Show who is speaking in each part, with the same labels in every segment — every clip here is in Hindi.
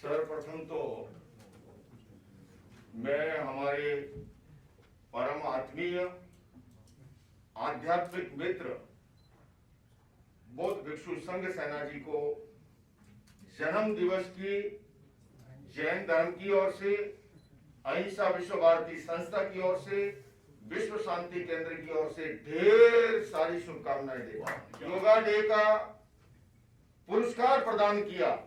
Speaker 1: सर्वप्रथम तो मैं हमारे परम आत्मीय आध्यात्मिक मित्र बौद्ध भिक्षु संघ सेना जी को जन्म दिवस की जैन धर्म की ओर से, अहिंसा विश्व भारती संस्था की ओर से, विश्व शांति केंद्र की ओर से ढेर सारी शुभकामनाएं देता हूं। योगा डे का पुरस्कार प्रदान किया,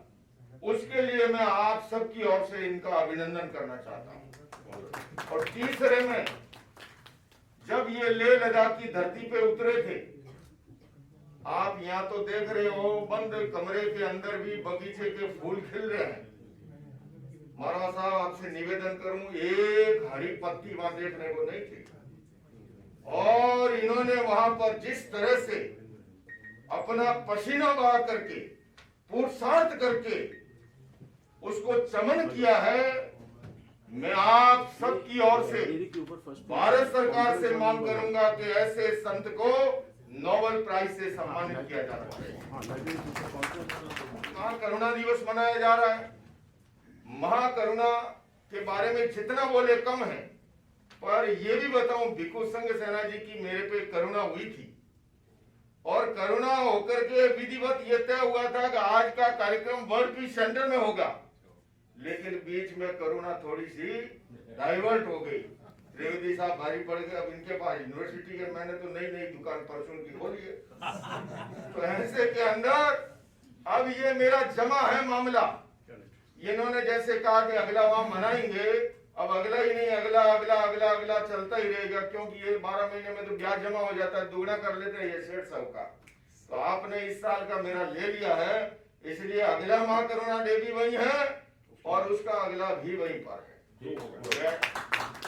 Speaker 1: उसके लिए मैं आप सबकी ओर से इनका अभिनंदन करना चाहता हूं। और तीसरे में, जब ये लेह लद्दाख की धरती पे उतरे थे, आप यहाँ तो देख रहे हो बंद कमरे के अंदर भी बगीचे के फूल खिल रहे हैं। महाराज साहब, आपसे निवेदन करूं, एक हरी पत्ती वहां देखने को नहीं थी। और इन्होंने वहां पर जिस तरह से अपना पसीना बहा करके, पुरुषार्थ करके उसको चमन किया है, मैं आप सबकी ओर से भारत सरकार से मांग करूंगा कि ऐसे संत को नोबेल प्राइज से सम्मानित किया जाना चाहिए। करुणा दिवस मनाया जा रहा है। महाकरुणा के बारे में जितना बोले कम है, पर यह भी बताऊं, भिक्षु संघ सेना जी की मेरे पे करुणा हुई थी और करुणा होकर के विधिवत यह तय हुआ था कि आज का कार्यक्रम वर्ल्ड पीस सेंटर में होगा, लेकिन बीच में करुणा थोड़ी सी डाइवर्ट हो गई। रेवती साहब भारी पड़ गए। अब इनके पास यूनिवर्सिटी के, मैंने तो नई नई दुकान परचून की खोली है, तो ऐसे के अंदर अब ये मेरा जमा है मामला। इन्होंने जैसे कहा कि अगला वहां मनाएंगे, अब अगला ही नहीं, अगला अगला अगला अगला चलता ही रहेगा, क्योंकि ये 12 महीने में तो ब्याज जमा हो जाता है, दुगना कर लेते हैं ये सेठ साहब का। तो आपने इस साल का मेरा ले लिया है, इसलिए अगला महाकरुणा डे भी वही है और उसका अगला भी वहीं पर है।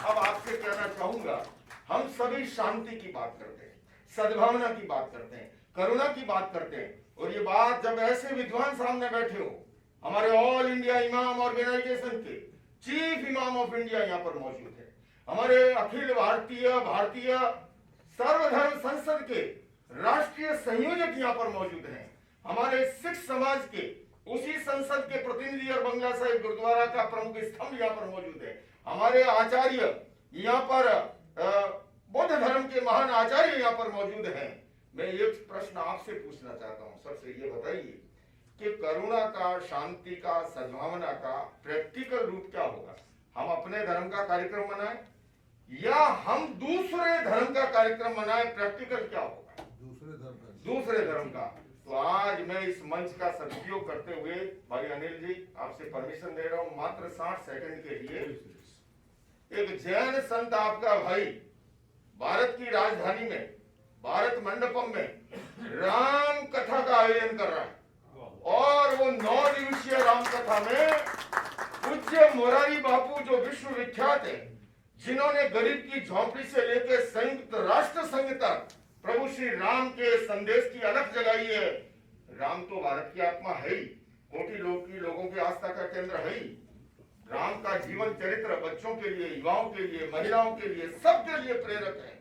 Speaker 1: अब आपसे कहना चाहूंगा, हम सभी शांति की बात करते हैं, सद्भावना की बात करते हैं, करुणा की बात करते हैं, और ये बात जब ऐसे विद्वान सामने बैठे हो, हमारे ऑल इंडिया इमाम ऑर्गेनाइजेशन के चीफ इमाम ऑफ इंडिया यहाँ पर मौजूद है, हमारे अखिल भारतीय सर्वधर्म संसद के राष्ट्रीय संयोजक यहाँ पर मौजूद हैं, हमारे सिख समाज के उसी संसद के प्रतिनिधि और बंगला साहिब गुरुद्वारा का प्रमुख स्तंभ यहाँ पर मौजूद है, हमारे आचार्य यहाँ पर बौद्ध धर्म के महान आचार्य यहाँ पर मौजूद हैं। मैं एक प्रश्न आपसे पूछना चाहता हूँ, सबसे ये बताइए कि करुणा का, शांति का, सद्भावना का प्रैक्टिकल रूप क्या होगा? हम अपने धर्म का कार्यक्रम मनाएं या हम दूसरे धर्म का कार्यक्रम मनाएं? प्रैक्टिकल क्या होगा? दूसरे धर्म का। तो आज मैं इस मंच का सदुपयोग करते हुए भाई अनिल जी, आपसे परमिशन दे रहा हूं मात्र 60 सेकंड के लिए। एक जैन संत आपका भाई भारत की राजधानी में, भारत मंडपम में राम कथा का आयोजन कर रहा है, और वो 9 दिवसीय राम कथा में पूज्य मोरारी बापू, जो विश्व विख्यात है, जिन्होंने गरीब की झोंपड़ी से लेकर संयुक्त राष्ट्र संघ तक प्रभु श्री राम के संदेश की अलख जगाई है। राम तो भारत की आत्मा है ही, कोटि लोगों की आस्था का केंद्र है ही। राम का जीवन चरित्र बच्चों के लिए, युवाओं के लिए, महिलाओं के लिए, सबके लिए प्रेरक है।